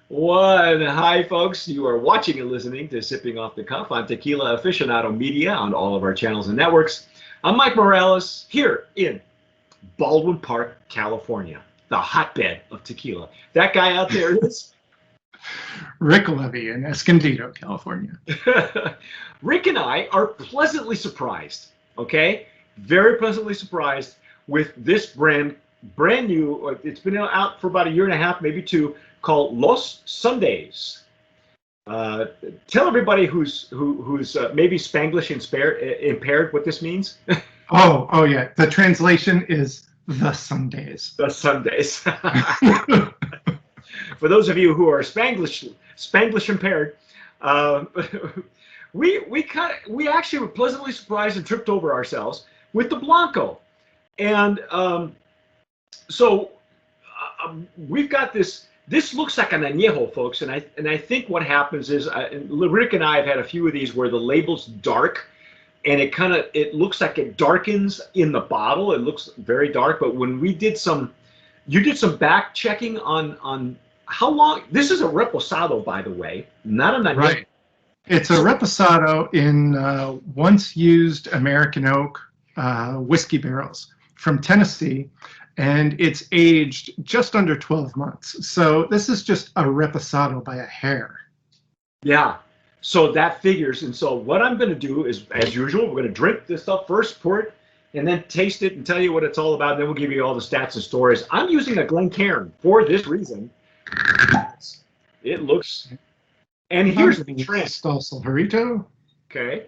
One. Hi, folks. You are watching and listening to Sipping Off the Cuff on Tequila Aficionado Media on all of our channels and networks. I'm Mike Morales here in Baldwin Park, California, the hotbed of tequila. That guy out there is Rick Levy in Escondido, California. Rick and I are pleasantly surprised, okay? Very pleasantly surprised with this brand new. It's been out for about a year and a half, maybe two, called Los Sundays. Tell everybody who's maybe Spanglish impaired what this means. Oh yeah. The translation is the Sundays. The Sundays. For those of you who are Spanglish impaired, we actually were pleasantly surprised and tripped over ourselves with the Blanco, and so we've got this. This looks like an añejo, folks, and I think what happens is Rick and I have had a few of these where the label's dark, and it looks like it darkens in the bottle. It looks very dark, but when you did some back checking on how long. This is a Reposado, by the way, not an añejo. Right. It's a Reposado in once used American oak whiskey barrels from Tennessee. And it's aged just under 12 months. So this is just a Reposado by a hair. Yeah, so that figures. And so what I'm going to do is, as usual, we're going to drink this stuff first, pour it, and then taste it and tell you what it's all about. And then we'll give you all the stats and stories. I'm using a Glencairn for this reason. It looks, and here's the trend. Salsarito. Okay,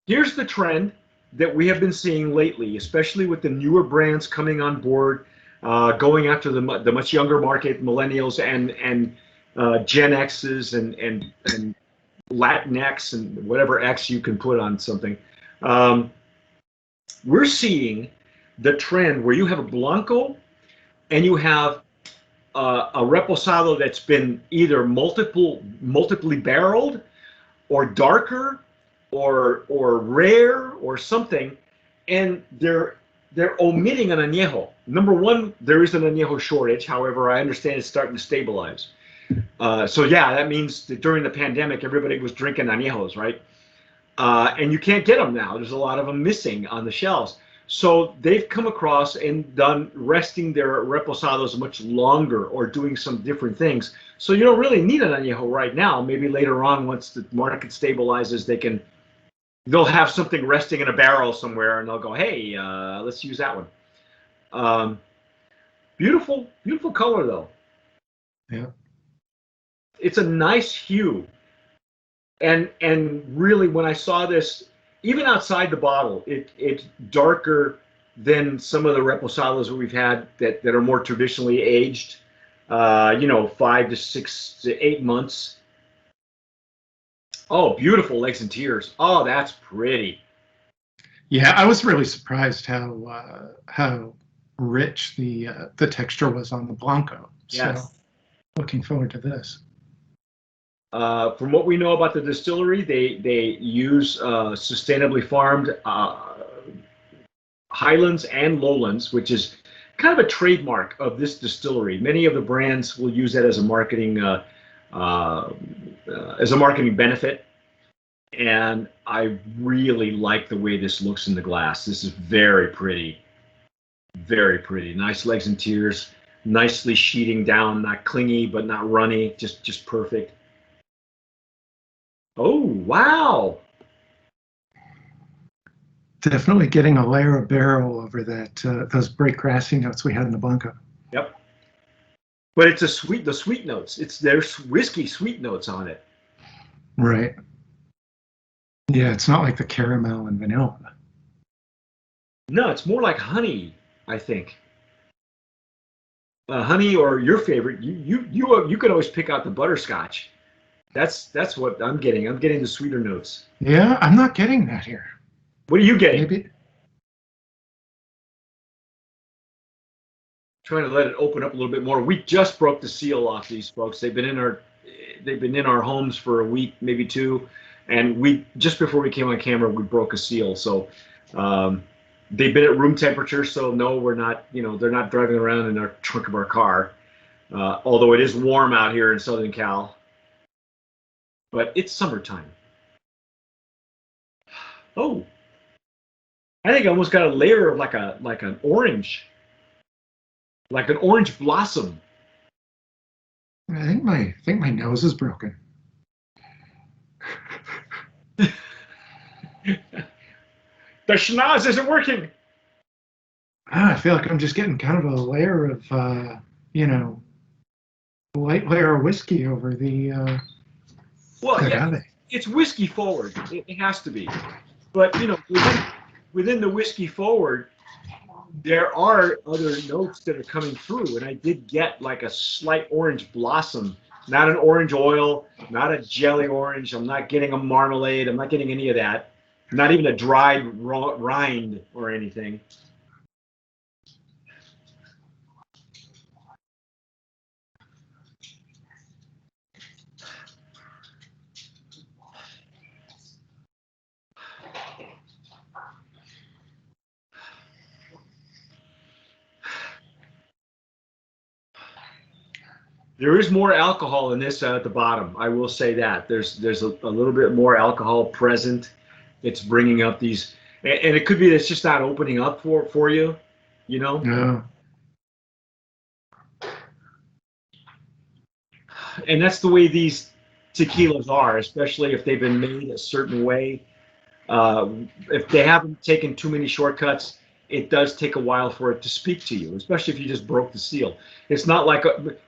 here's the trend that we have been seeing lately, especially with the newer brands coming on board, going after the much younger market, millennials and Gen X's and Latinx and whatever X you can put on something. We're seeing the trend where you have a Blanco and you have a Reposado that's been either multiply barreled or darker or rare or something, and they're omitting an añejo. Number one, there is an añejo shortage. However, I understand it's starting to stabilize. So yeah, that means that during the pandemic, everybody was drinking añejos, right? And you can't get them now. There's a lot of them missing on the shelves. So they've come across and done resting their Reposados much longer or doing some different things. So you don't really need an añejo right now. Maybe later on, once the market stabilizes, they'll have something resting in a barrel somewhere, and they'll go, hey, let's use that one. Beautiful color, though. Yeah. It's a nice hue. And really, when I saw this, even outside the bottle, it's darker than some of the Reposados that we've had that are more traditionally aged, 5 to 6 to 8 months. Oh, beautiful legs and tears. Oh, that's pretty. Yeah, I was really surprised how rich the texture was on the Blanco. Yes. So looking forward to this. From what we know about the distillery, they use sustainably farmed highlands and lowlands, which is kind of a trademark of this distillery. Many of the brands will use that as a marketing benefit, and I really like the way this looks in the glass. This is very pretty, very pretty. Nice legs and tears, nicely sheeting down, not clingy but not runny, just perfect. Oh wow! Definitely getting a layer of barrel over those bright grassy notes we had in the Blanco. Yep. But it's the sweet notes. There's whiskey sweet notes on it. Right. Yeah, it's not like the caramel and vanilla. No, it's more like honey, I think. Honey, or your favorite. You could always pick out the butterscotch. That's what I'm getting. I'm getting the sweeter notes. Yeah, I'm not getting that here. What are you getting? Maybe. Trying to let it open up a little bit more. We just broke the seal off these folks. They've been in our homes for a week, maybe two, and we just before we came on camera, we broke a seal. So they've been at room temperature. So no, we're not. They're not driving around in our trunk of our car. although it is warm out here in Southern Cal. But it's summertime. Oh, I think I almost got a layer of like an orange blossom. I think my nose is broken. The schnoz isn't working. I feel like I'm just getting kind of a layer of, you know, a light layer of whiskey over the Well, yeah, agave. it's whiskey forward. It has to be. But you know, within the whiskey forward, there are other notes that are coming through, and I did get like a slight orange blossom, not an orange oil, not a jelly orange. I'm not getting a marmalade. I'm not getting any of that. Not even a dried rind or anything. There is more alcohol in this at the bottom. I will say that there's a little bit more alcohol present. It's bringing up these, and it could be that it's just not opening up for you, you know. No. And that's the way these tequilas are, especially if they've been made a certain way. If they haven't taken too many shortcuts, it does take a while for it to speak to you, especially if you just broke the seal. It's not like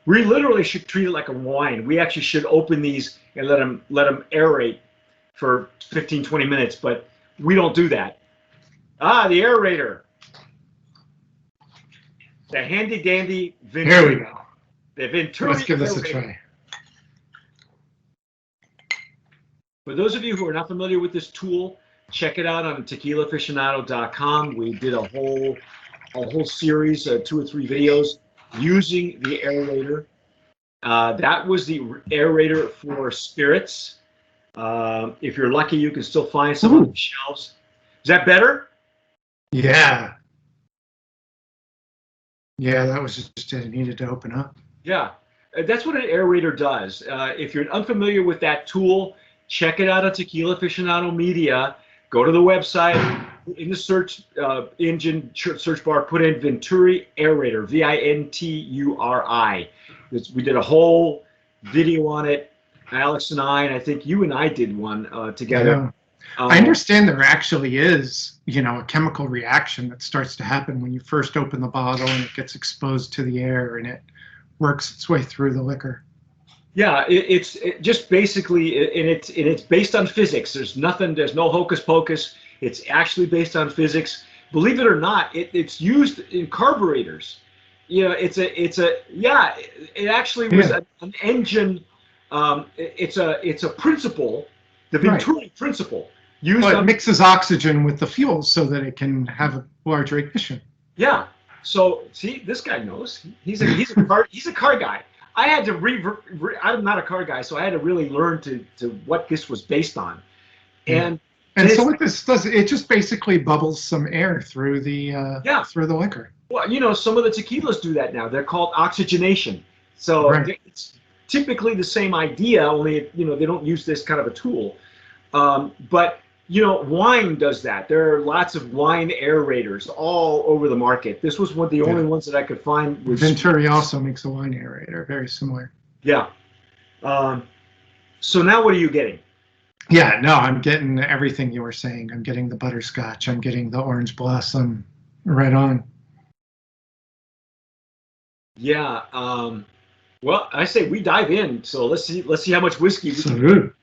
we literally should treat it like a wine. We actually should open these and let them aerate for 15, 20 minutes, but we don't do that. Ah, the aerator. The handy dandy Venturi. Here we go. The Venturi. Let's give this a aerator. try. For those of you who are not familiar with this tool, check it out on tequilaaficionado.com. We did a whole series, 2 or 3 videos using the aerator. That was the aerator for spirits. If you're lucky, you can still find some on the shelves. Is that better? Yeah. Yeah, that was just it. It needed to open up. Yeah, that's what an aerator does. If you're unfamiliar with that tool, check it out on Tequila Aficionado Media. Go to the website, in the search engine search bar, put in Venturi Aerator, Vinturi. We did a whole video on it, Alex and I think you and I did one together. Yeah. I understand there actually is, you know, a chemical reaction that starts to happen when you first open the bottle and it gets exposed to the air and it works its way through the liquor. Yeah, it's just basically, and it's based on physics. There's no hocus pocus. It's actually based on physics. Believe it or not, it's used in carburetors. You know, it actually was an engine. It's a principle, the Venturi principle. Well, it mixes oxygen with the fuel so that it can have a larger ignition. Yeah. So see, this guy knows. He's a car guy. I had to I'm not a car guy, so I had to really learn to what this was based on. And so what this does, it just basically bubbles some air through the through the liquor. Well, you know, some of the tequilas do that now. They're called oxygenation. So it's typically the same idea, only you know they don't use this kind of a tool. But you know, wine does that. There are lots of wine aerators all over the market. This was one of the only ones that I could find. Venturi also makes a wine aerator, very similar. Yeah. So now what are you getting? Yeah, no, I'm getting everything you were saying. I'm getting the butterscotch. I'm getting the orange blossom. Right on. Yeah. Well, I say we dive in. So let's see how much whiskey we can. Good.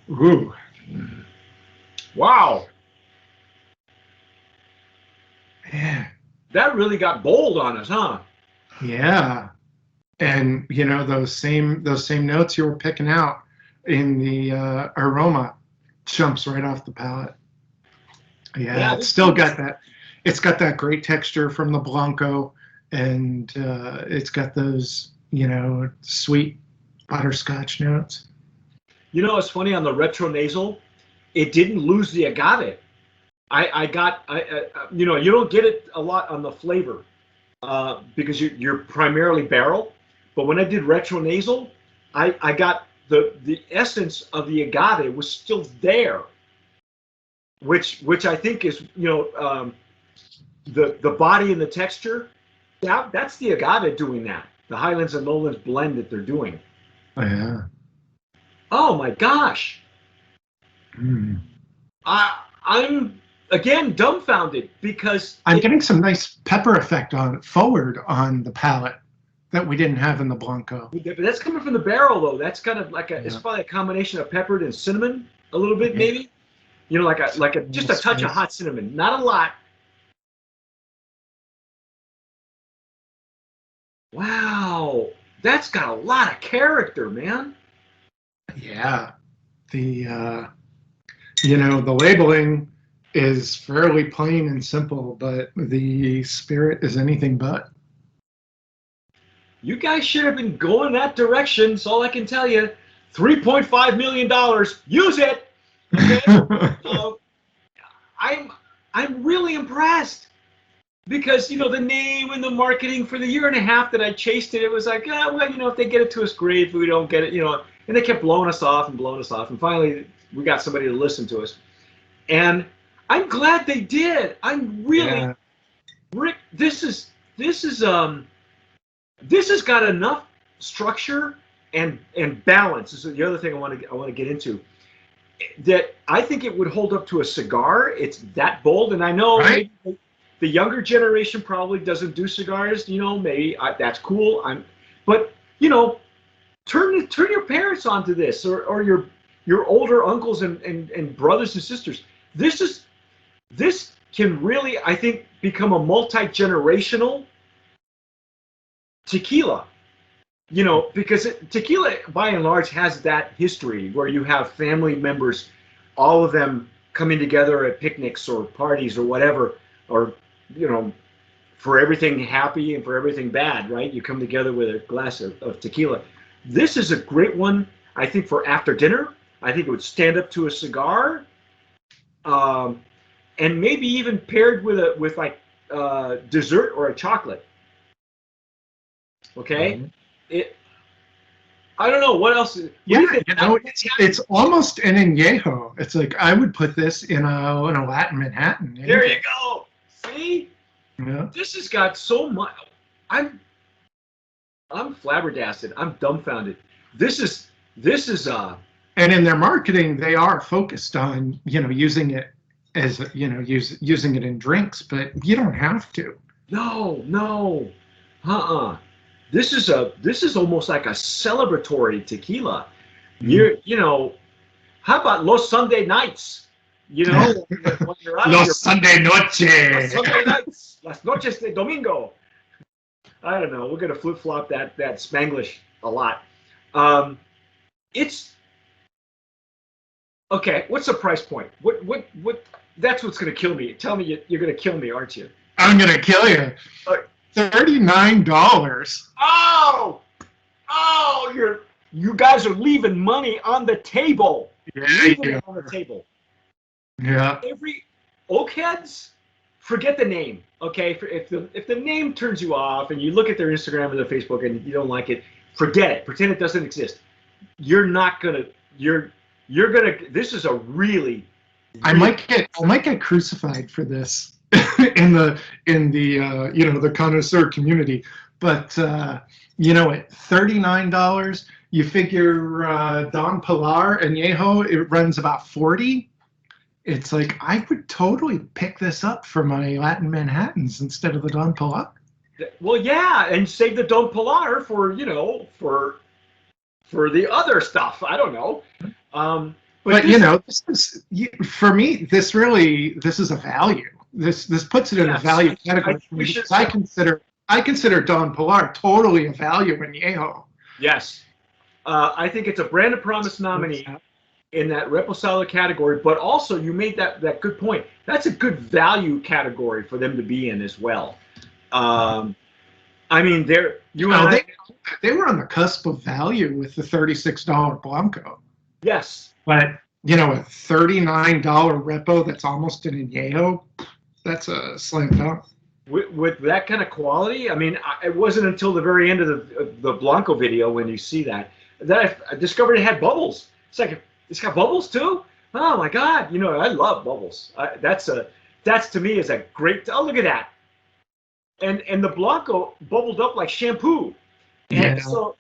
Ooh. Wow. Yeah. That really got bold on us, huh? Yeah. And you know those same notes you were picking out in the aroma jumps right off the palate. Yeah, it's still got that. It's got that great texture from the Blanco, and it's got those sweet butterscotch notes. You know, it's funny on the retro nasal, it didn't lose the agave. I got, you don't get it a lot on the flavor because you're primarily barrel. But when I did retro nasal, I got the essence of the agave was still there, which I think is, the body and the texture. That's the agave doing that. The Highlands and Lowlands blend that they're doing. Oh, yeah. Oh my gosh. Mm. I'm again dumbfounded because I'm getting some nice pepper effect forward on the palate that we didn't have in the Blanco. But that's coming from the barrel though. That's kind of like it's probably a combination of peppered and cinnamon a little bit maybe. Like a just a touch of hot cinnamon, not a lot. Wow, that's got a lot of character, man. Yeah, the the labeling is fairly plain and simple, but the spirit is anything but. You guys should have been going that direction. That's all I can tell you. $3.5 million. Use it. Okay. I'm really impressed because the name and the marketing for the year and a half that I chased it, it was like, if they get it to us, great. If we don't get it, and they kept blowing us off, and finally we got somebody to listen to us, and I'm glad they did. I'm really, Rick. This has got enough structure and balance. This is the other thing I want to get into. That I think it would hold up to a cigar. It's that bold, and I know the younger generation probably doesn't do cigars. Maybe that's cool. But turn your parents onto this, or your older uncles and brothers and sisters. This can really, I think, become a multi-generational tequila. Because tequila, by and large, has that history where you have family members, all of them coming together at picnics or parties or whatever, or, for everything happy and for everything bad, right? You come together with a glass of tequila. This is a great one, I think, for after dinner. I think it would stand up to a cigar, and maybe even paired with dessert or a chocolate. Okay. I don't know what else. It's almost an añejo. It's like I would put this in a Latin Manhattan. There you go. See, This has got so much. I'm flabbergasted. I'm dumbfounded. This is And in their marketing, they are focused on using it as using it in drinks, but you don't have to. No. This is almost like a celebratory tequila. How about Los Sunday nights? When you're out Los Sunday noche. Los Sunday nights. Las noches de domingo. I don't know. We're gonna flip flop that Spanglish a lot. It's okay. What's the price point? What? That's what's gonna kill me. Tell me you're gonna kill me, aren't you? I'm gonna kill you. $39. You guys are leaving money on the table. On the table. Yeah. Every Oakheads, forget the name. Okay, if the name turns you off and you look at their Instagram or their Facebook and you don't like it, forget it. Pretend it doesn't exist. You're not gonna. You're gonna. This is a really. I might get crucified for this. in the the connoisseur community, but at $39, you figure Don Pilar Añejo, it runs about 40. It's like I would totally pick this up for my Latin Manhattans instead of the Don Pilar. Well, yeah, and save the Don Pilar for for the other stuff. I don't know. But this is, for me, this is a value. This puts it in a value category for me because I consider Don Pilar totally a value añejo. Yes, I think it's a brand of promise nominee in that Reposado category, but also you made that good point. That's a good value category for them to be in as well. I mean, they were on the cusp of value with the $36 Blanco. Yes. But, you know, a $39 Repo that's almost an Añejo, that's a slam dunk. With that kind of quality, I mean, it wasn't until the very end of the Blanco video when you see that I discovered it had bubbles. It's like, it's got bubbles too? Oh my God, you know, I love bubbles. That's to me is a great, oh, look at that. And the Blanco bubbled up like shampoo. And Yeah. so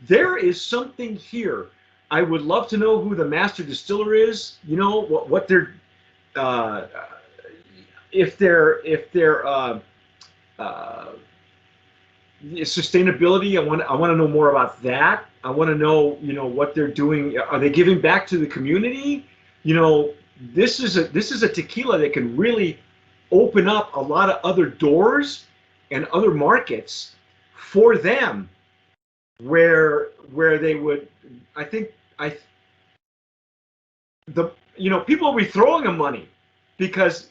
there is something here. I would love to know who the master distiller is, you know, what they're, if they're sustainability. I want to know more about that. I want to know, you know, what they're doing. Are they giving back to the community? You know, this is a tequila that can really open up a lot of other doors and other markets for them, where they would, I think, you know, people will be throwing them money because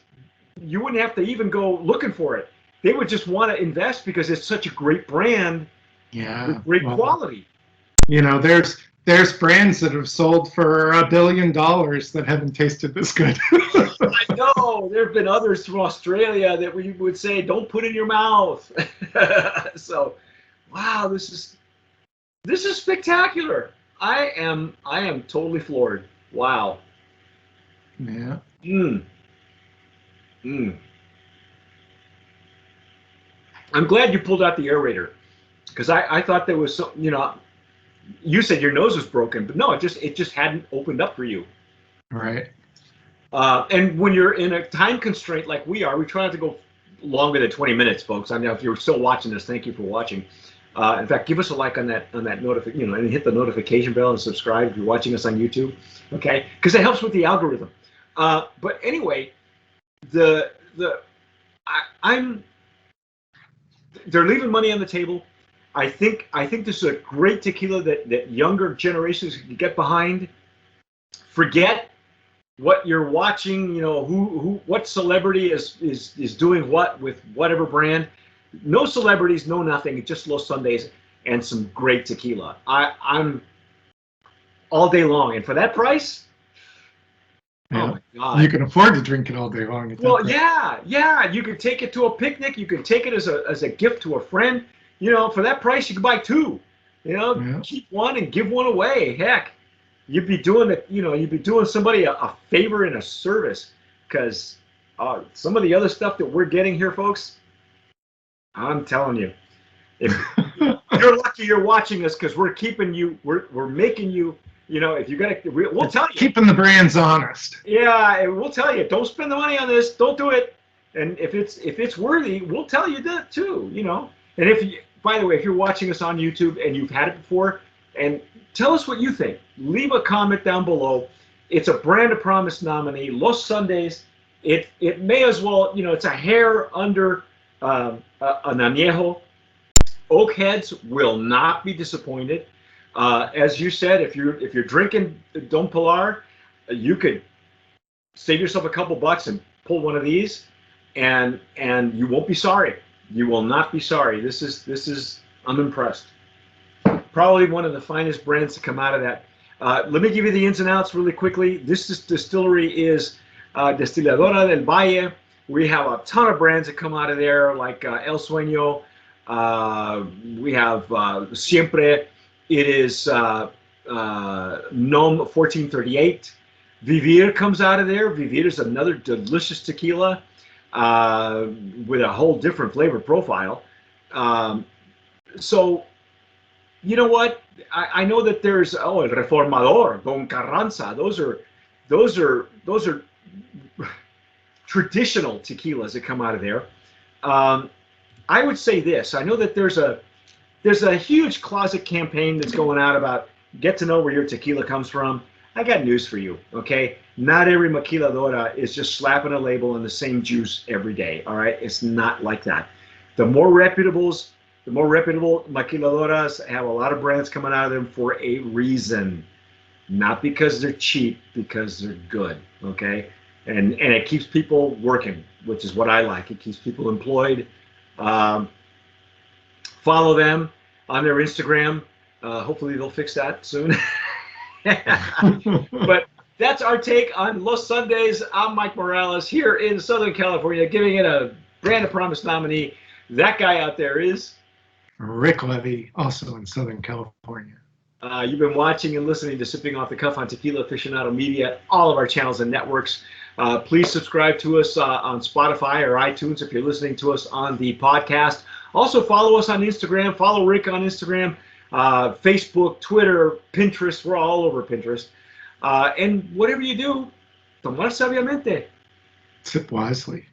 you wouldn't have to even go looking for it. They would just want to invest because it's such a great brand with great quality. You know, there's brands that have sold for $1 billion that haven't tasted this good. I know there have been others from Australia that we would say don't put in your mouth. So, wow, this is spectacular. I am totally floored. Wow. Yeah. I'm glad you pulled out the aerator, because I thought there was some, you know, you said your nose was broken, but no, it just hadn't opened up for you. Right. And when you're in a time constraint like we are, we try not to go longer than 20 minutes, folks. I mean, if you're still watching this, thank you for watching. In fact, give us a like on that notification, you know, and hit the notification bell and subscribe if you're watching us on YouTube, okay? Because it helps with the algorithm. But anyway, they're leaving money on the table. I think this is a great tequila that younger generations can get behind. Forget what you're watching, you know, what celebrity is doing what with whatever brand. No celebrities, no nothing, just Los Sundays and some great tequila. I'm all day long, and for that price, yeah. Oh my God! You can afford to drink it all day long. Well, yeah. You could take it to a picnic. You could take it as a gift to a friend. You know, for that price, you could buy two. You know, keep one and give one away. Heck, you'd be doing it. You know, you'd be doing somebody a favor and a service, because some of the other stuff that we're getting here, folks, I'm telling you, if you're lucky you're watching us, because we're keeping you, we're making you, you know, if you got to, we'll tell you. Keeping the brands honest. Yeah, we'll tell you, don't spend the money on this, don't do it. And if it's worthy, we'll tell you that too, you know. And by the way, if you're watching us on YouTube and you've had it before, and tell us what you think. Leave a comment down below. It's a Brand of Promise nominee, Los Sundays. It may as well, you know, it's a hair under an añejo. Oak heads will not be disappointed. As you said, if you're drinking Don Pilar, you could save yourself a couple bucks and pull one of these, and you won't be sorry. You will not be sorry. This is I'm impressed. Probably one of the finest brands to come out of that. Let me give you the ins and outs really quickly. This distillery is Destiladora del Valle. We have a ton of brands that come out of there, like El Sueño. We have Siempre. It is Nom 1438. Vivir comes out of there. Vivir is another delicious tequila with a whole different flavor profile. So, you know what? I know that there's El Reformador, Don Carranza. Those are traditional tequilas that come out of there. I would say this. I know that there's a huge closet campaign that's going out about get to know where your tequila comes from. I got news for you, okay? Not every maquiladora is just slapping a label on the same juice every day, all right? It's not like that. The more reputable maquiladoras have a lot of brands coming out of them for a reason. Not because they're cheap, because they're good, okay? And it keeps people working, which is what I like. It keeps people employed. Follow them. on their Instagram. Hopefully they'll fix that soon. But that's our take on Los Sundays. I'm Mike Morales here in Southern California, giving it a Brand of Promise nominee. That guy out there is Rick Levy, also in Southern California. You've been watching and listening to Sipping Off the Cuff on Tequila Aficionado Media, all of our channels and networks. Please subscribe to us on Spotify or iTunes if you're listening to us on the podcast. Also follow us on Instagram. Follow Rick on Instagram, Facebook, Twitter, Pinterest. We're all over Pinterest. And whatever you do, tomar sabiamente. Sip wisely.